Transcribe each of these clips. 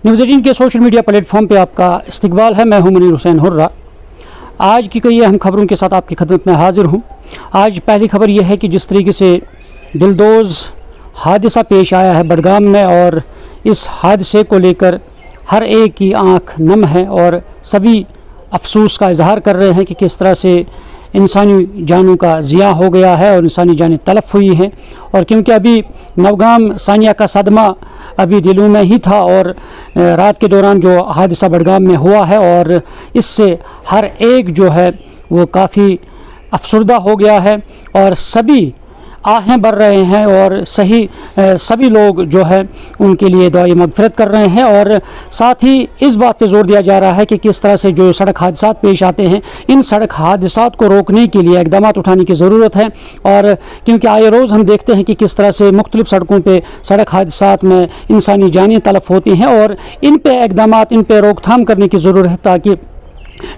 News 18 के social media platform पे आपका इस्तकबाल है। मैं हूं मुनीर हुसैन हुर्रा। आज की कई अहम खबरों के साथ आपकी खिदमत में हाजिर हूं। आज पहली खबर यह है कि जिस तरीके से दिलदोज़ हादसा पेश आया है बडगाम में, और इस हादसे को लेकर हर एक की आंख नम है और सभी अफसोस का इजहार कर रहे हैं कि किस तरह से इंसानी जानों का ज़िया हो गया है और इंसानी जानें तलफ हुई हैं। और क्योंकि अभी नवगाम सानिया का सदमा अभी दिलों में ही था और रात के दौरान जो हादसा बडगाम में हुआ है, और इससे हर एक जो है वो काफ़ी अफसरदा हो गया है और सभी आहें भर रहे हैं और सभी लोग जो है उनके लिए दुआए मगफिरत कर रहे हैं। और साथ ही इस बात पे जोर दिया जा रहा है कि किस तरह से जो सड़क हादसा पेश आते हैं, इन सड़क हादसा को रोकने के लिए इक़दाम उठाने की ज़रूरत है। और क्योंकि आए रोज़ हम देखते हैं कि किस तरह से मुख्तलिफ़ सड़कों पर सड़क हादसा में इंसानी जानें तलफ होती हैं, और इन पर इक़दाम, इन पर रोकथाम करने की ज़रूरत है ताकि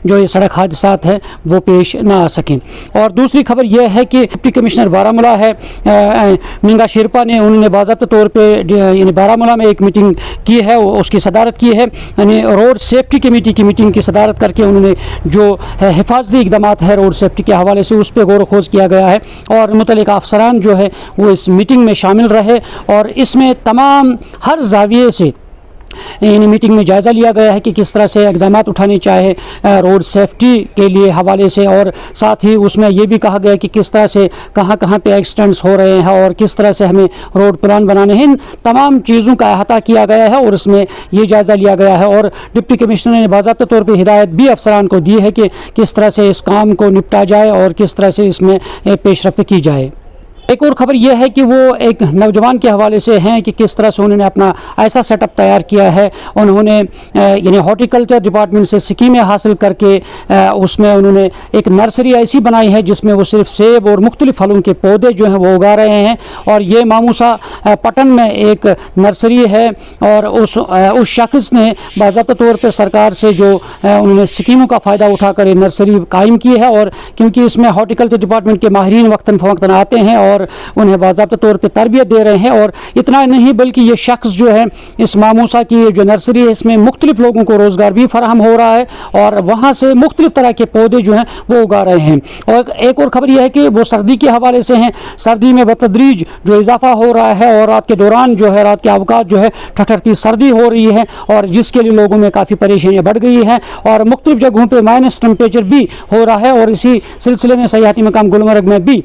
जो ये सड़क हादसात है वो पेश ना आ सकें। और दूसरी खबर यह है कि डिप्टी कमिश्नर बारामूला है मिंगा शेरपा ने, उन्होंने बाज़ाब्ता तौर पे यानी बारामूला में एक मीटिंग की है, उसकी सदारत की है। यानी रोड सेफ्टी कमेटी की मीटिंग की सदारत करके उन्होंने जो हिफाजती इक़दाम है रोड सेफ्टी के हवाले से उस पर गौर खोज किया गया है, और मुतल्लिक़ अफसरान जो है वो इस मीटिंग में शामिल रहे। और इसमें तमाम हर ज़ाविये से यानी मीटिंग में जायज़ा लिया गया है कि किस तरह से इक़दाम उठाने चाहे रोड सेफ्टी के लिए हवाले से, और साथ ही उसमें यह भी कहा गया कि किस तरह से कहाँ कहाँ पे एक्सीडेंट्स हो रहे हैं और किस तरह से हमें रोड प्लान बनाने हैं। इन तमाम चीज़ों का अहाता किया गया है और इसमें ये जायज़ा लिया गया है। और डिप्टी कमिश्नर ने बाज़ाब्ता तौर पर हिदायत भी अफसरान को दी है कि किस तरह से इस काम को निपटा जाए और किस तरह से इसमें पेशरफ्त की जाए। एक और ख़बर यह है कि वो एक नौजवान के हवाले से हैं कि किस तरह से उन्होंने अपना ऐसा सेटअप तैयार किया है। उन्होंने यानी हॉर्टिकल्चर डिपार्टमेंट से स्कीमें हासिल करके उसमें उन्होंने एक नर्सरी ऐसी बनाई है जिसमें वो सिर्फ सेब और मुख्तलिफ फलों के पौधे जो हैं वो उगा रहे हैं। और ये मामूसा पटन में एक नर्सरी है, और उस शख्स ने बाज़ाब्ता तौर पर सरकार से जो उन्होंने स्कीमों का फ़ायदा उठाकर ये नर्सरी कायम की है। और क्योंकि इसमें हॉर्टिकल्चर डिपार्टमेंट के माहिरीन वक्तन फ़वक्तन आते हैं और उन्हें बाज़ाब्ता तौर पे तरबियत दे रहे हैं। और इतना नहीं बल्कि ये शख्स जो है इस मामूसा की जो नर्सरी है इसमें मुख्तलिफ लोगों को रोज़गार भी फराहम हो रहा है और वहाँ से मुख्तलिफ तरह के पौधे जो हैं वो उगा रहे हैं। और एक और ख़बर यह है कि वो सर्दी के हवाले से हैं। सर्दी में बतदरीज जो इजाफा हो रहा है और रात के दौरान जो है रात के अवकात जो है ठठरती सर्दी हो रही है, और जिसके लिए लोगों में काफ़ी परेशानियाँ बढ़ गई हैं और मुख्तलिफ जगहों पर माइनस टेम्परेचर भी हो रहा है। और इसी सिलसिले में सयाहती मकाम गुलमर्ग में भी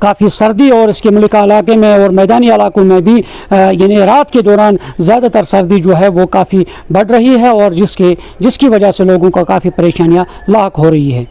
काफ़ी सर्दी और इसके मुल्का इलाके में और मैदानी इलाकों में भी यानी रात के दौरान ज़्यादातर सर्दी जो है वो काफ़ी बढ़ रही है, और जिसकी वजह से लोगों को काफ़ी परेशानियां लाक हो रही है।